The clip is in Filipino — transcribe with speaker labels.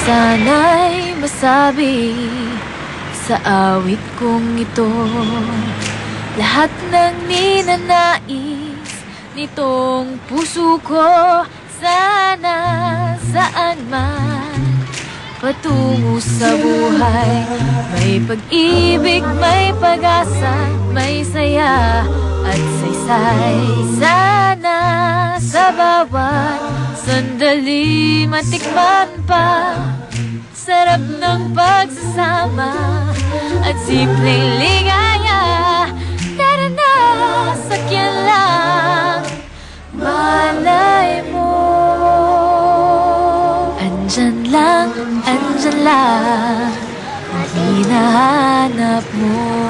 Speaker 1: Sana'y masabi sa awit kong ito lahat ng ninanais nitong puso ko. Sana saan man patungo sa buhay, may pag-ibig, may pag-asa, may saya at saysay. Sana sa bawat sandali matikman pa sarap ng pagsasama at simpleng ligaya. Naranasak lang, malay mo. Andyan lang, hinahanap mo.